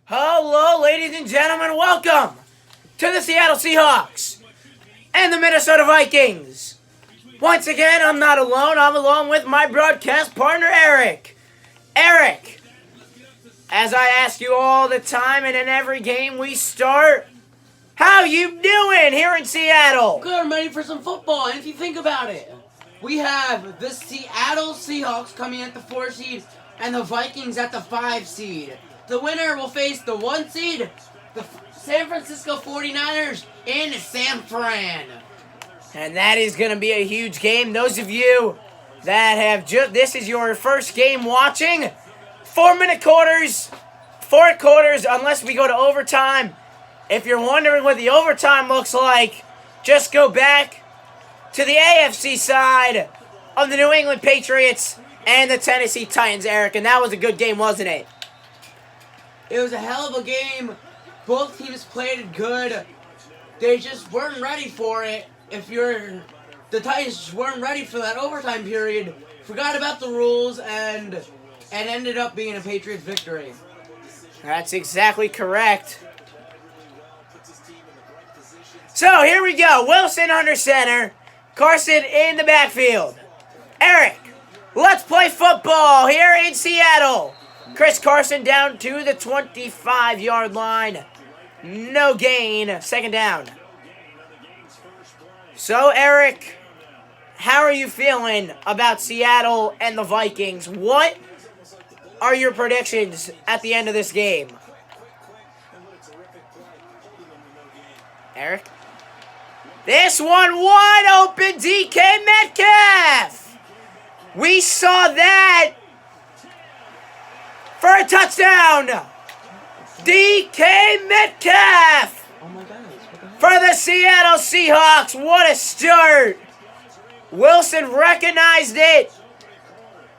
Hello, ladies and gentlemen. Welcome to the Seattle Seahawks and the Minnesota Vikings. Once again, I'm not alone. I'm along with my broadcast partner, Eric. Eric, as I ask you all the time and in every game we start, how you doing here in Seattle? Good, I'm ready for some football. And if you think about it, we have the Seattle Seahawks coming at the 4 seed and the Vikings at the 5 seed. The winner will face the 1 seed, the San Francisco 49ers in San Fran. And that is going to be a huge game. Those of you that have this is your first game watching, 4-minute quarters, 4 quarters, unless we go to overtime. If you're wondering what the overtime looks like, just go back to the AFC side of the New England Patriots and the Tennessee Titans, Eric. And that was a good game, wasn't it? It was a hell of a game. Both teams played good. They just weren't ready for it. The Titans just weren't ready for that overtime period, forgot about the rules, and ended up being a Patriots victory. That's exactly correct. So here we go. Wilson under center. Carson in the backfield. Eric, let's play football here in Seattle. Chris Carson down to the 25-yard line. No gain. Second down. So, Eric, how are you feeling about Seattle and the Vikings? What are your predictions at the end of this game? Eric? This one wide open, DK Metcalf! We saw that for a touchdown! DK Metcalf! Oh my goodness. For the Seattle Seahawks, what a start! Wilson recognized it,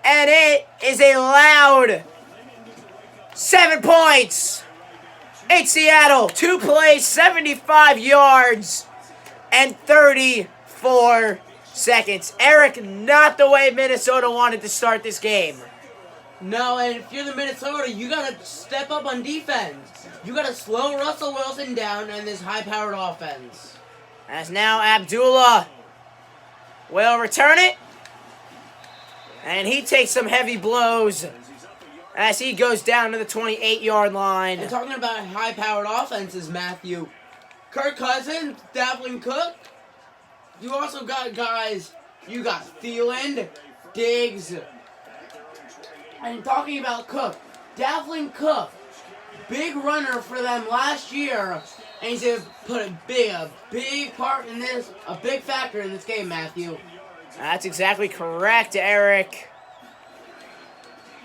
and it is a loud 7 points. It's Seattle, 2 plays, 75 yards, and 34 seconds. Eric, not the way Minnesota wanted to start this game. No, and if you're the Minnesota, you gotta step up on defense. You gotta slow Russell Wilson down in this high-powered offense. As now Abdullah will return it. And he takes some heavy blows as he goes down to the 28-yard line. And talking about high-powered offenses, Matthew, Kirk Cousins, Dalvin Cook. You also got guys, you got Thielen, Diggs. And talking about Cook, Dalvin Cook, big runner for them last year, and he's going to put a big part in this, a big factor in this game, Matthew. That's exactly correct, Eric.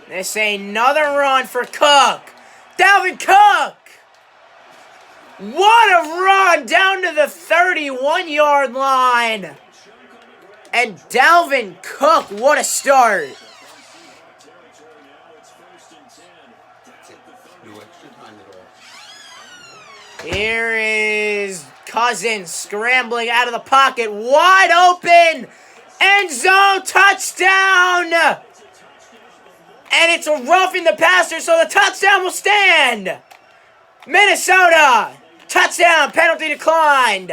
This ain't another run for Cook. Dalvin Cook! What a run down to the 31-yard line. And Dalvin Cook, what a start. Here is Cousins scrambling out of the pocket. Wide open. End zone touchdown. And it's a roughing the passer, so the touchdown will stand. Minnesota. Touchdown. Penalty declined.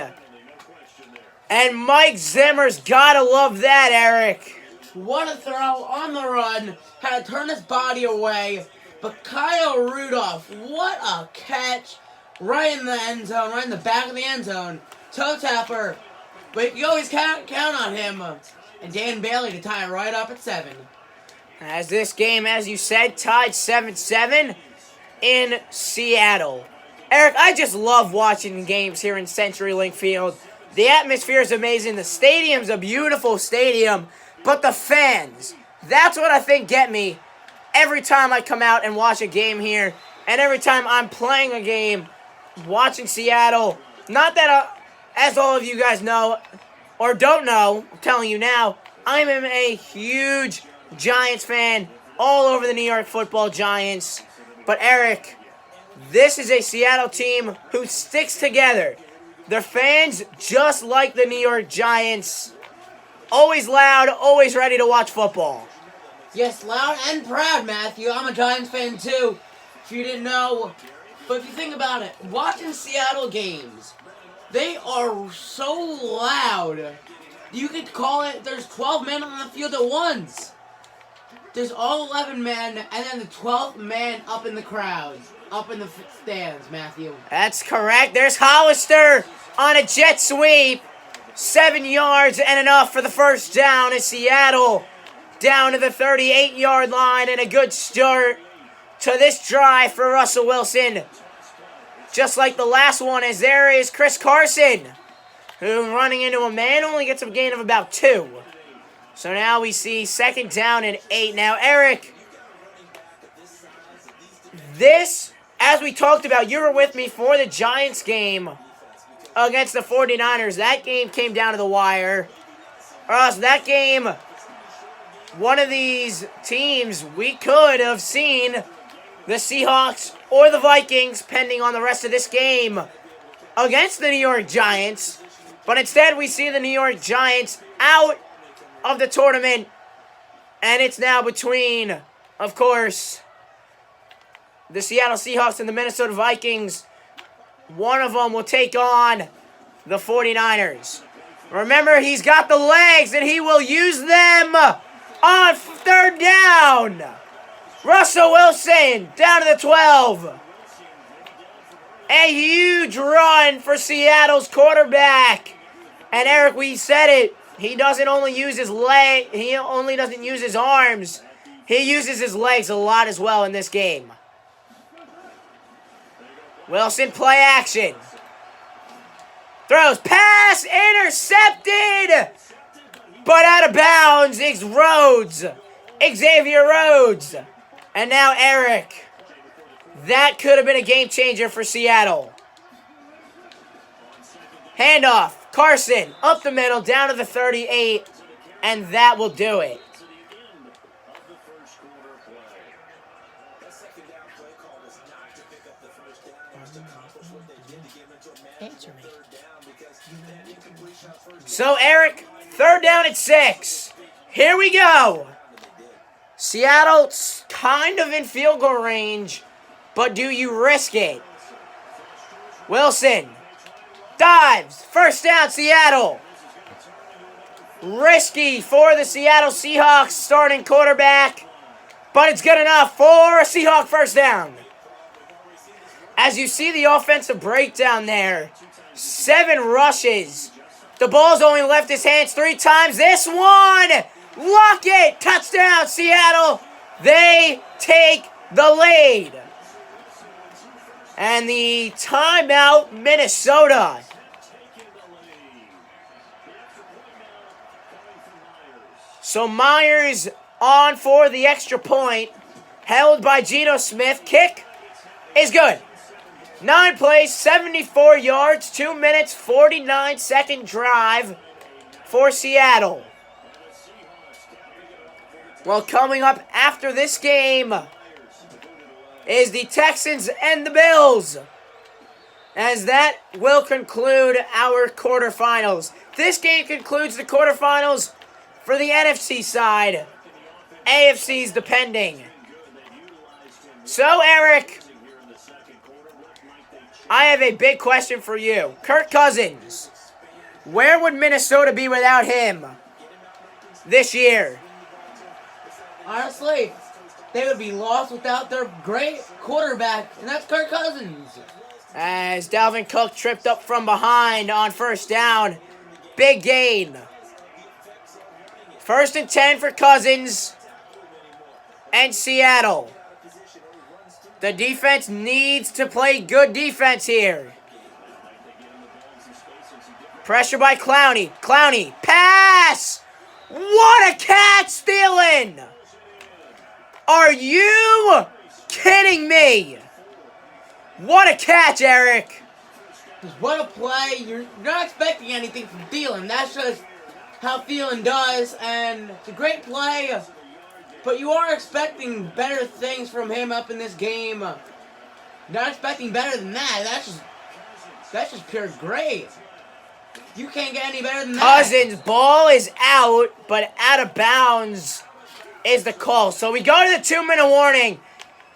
And Mike Zimmer's got to love that, Eric. What a throw on the run. Had to turn his body away. But Kyle Rudolph, what a catch. Right in the end zone, right in the back of the end zone. Toe tapper. But you always count on him. And Dan Bailey to tie it right up at 7. As this game, as you said, tied 7-7 in Seattle. Eric, I just love watching games here in CenturyLink Field. The atmosphere is amazing. The stadium's a beautiful stadium. But the fans, that's what I think get me every time I come out and watch a game here. And every time I'm playing a game, watching Seattle. Not that, as all of you guys know, or don't know, I'm telling you now, I am a huge Giants fan all over the New York Football Giants. But Eric, this is a Seattle team who sticks together. Their fans, just like the New York Giants, always loud, always ready to watch football. Yes, loud and proud, Matthew. I'm a Giants fan, too. If you didn't know, But if you think about it, watching Seattle games, they are so loud. You could call it, there's 12 men on the field at once. There's all 11 men, and then the 12th man up in the crowd. Up in the stands, Matthew. That's correct. There's Hollister on a jet sweep. 7 yards and enough for the first down as Seattle down to the 38-yard line, and a good start to this drive for Russell Wilson. Just like the last one, as there is Chris Carson, who running into a man only gets a gain of about 2. So now we see 2nd down and 8. Now, Eric, this, as we talked about, you were with me for the Giants game against the 49ers. That game came down to the wire. Or else that game, one of these teams, we could have seen the Seahawks or the Vikings, pending on the rest of this game, against the New York Giants. But instead, we see the New York Giants out of the tournament. And it's now between, of course, the Seattle Seahawks and the Minnesota Vikings. One of them will take on the 49ers. Remember, he's got the legs, and he will use them on 3rd down. Russell Wilson down to the 12. A huge run for Seattle's quarterback. And Eric, we said it. He doesn't only use his leg. He only doesn't use his arms. He uses his legs a lot as well in this game. Wilson, play action. Throws, pass, intercepted. But out of bounds, it's Rhodes. Xavier Rhodes. And now Eric. That could have been a game changer for Seattle. Handoff. Carson up the middle, down to the 38. And that will do it. Answer me. So, Eric, 3rd down at 6. Here we go. Seattle's kind of in field goal range, but do you risk it? Wilson dives. 1st down, Seattle. Risky for the Seattle Seahawks starting quarterback, but it's good enough for a Seahawk 1st down. As you see the offensive breakdown there, 7 rushes. The ball's only left his hands 3 times. This one, Lockett, touchdown, Seattle. They take the lead. And the timeout, Minnesota. So Myers on for the extra point, held by Geno Smith. Kick is good. 9 plays, 74 yards, 2 minutes, 49-second drive for Seattle. Well, coming up after this game is the Texans and the Bills, as that will conclude our quarterfinals. This game concludes the quarterfinals for the NFC side. AFC's depending. So, Eric, I have a big question for you. Kirk Cousins, where would Minnesota be without him this year? Honestly, they would be lost without their great quarterback, and that's Kirk Cousins. As Dalvin Cook tripped up from behind on 1st down. Big gain. 1st and 10 for Cousins and Seattle. The defense needs to play good defense here. Pressure by Clowney. Clowney, pass! What a catch, stealing! Are you kidding me? What a catch, Eric! What a play. You're not expecting anything from Thielen. That's just how Thielen does, and it's a great play. But you are expecting better things from him up in this game. Not expecting better than that. That's just pure great. You can't get any better than that. Cousins' ball is out, but out of bounds is the call. So we go to the 2-minute warning.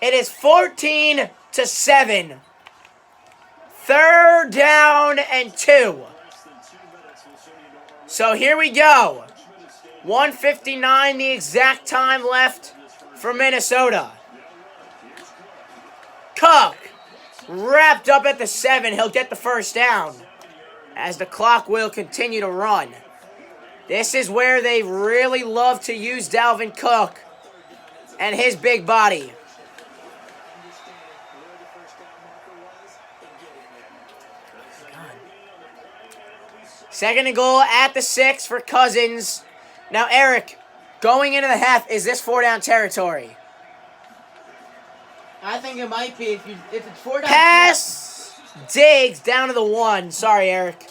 It is 14-7 3rd down and 2. So here we go. 1:59, the exact time left for Minnesota. Cook wrapped up at the 7. He'll get the 1st down as the clock will continue to run. This is where they really love to use Dalvin Cook and his big body. Second and goal at the 6 for Cousins. Now, Eric, going into the half, is this 4-down territory? I think it might be if it's 4 down. Pass! Diggs down to the 1. Sorry, Eric.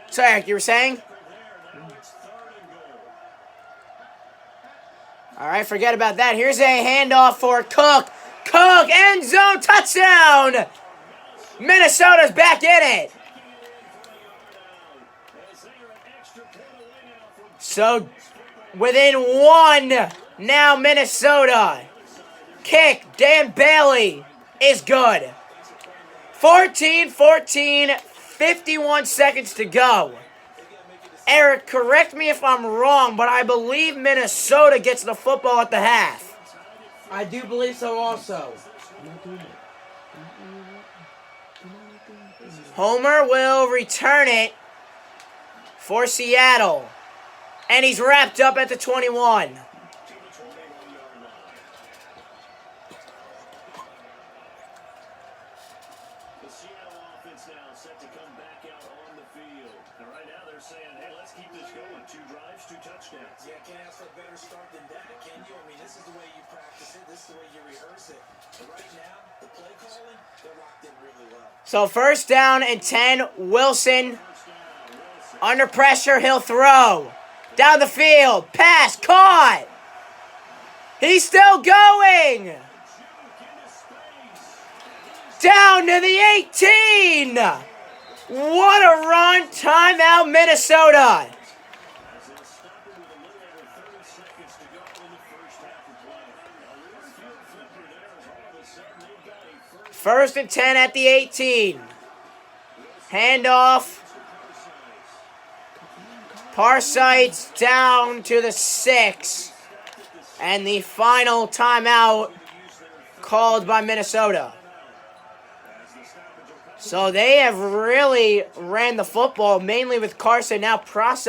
So, Eric, you were saying? All right, forget about that. Here's a handoff for Cook. Cook, end zone, touchdown! Minnesota's back in it. So, within 1, now Minnesota. Kick, Dan Bailey is good. 14-14, 51 seconds to go. Eric, correct me if I'm wrong, but I believe Minnesota gets the football at the half. I do believe so also. Homer will return it for Seattle. And he's wrapped up at the 21. Yeah, can't ask for a better start than that, can you? I mean, this is the way you practice it. This is the way you rehearse it. But right now, the play calling, they're locked in really well. So 1st down and 10, Wilson. Under pressure, he'll throw. Down the field, pass, caught. He's still going. Down to the 18. What a run, timeout, Minnesota. First and 10 at the 18. Handoff. Parsites down to the 6. And the final timeout called by Minnesota. So they have really ran the football, mainly with Carson now processing.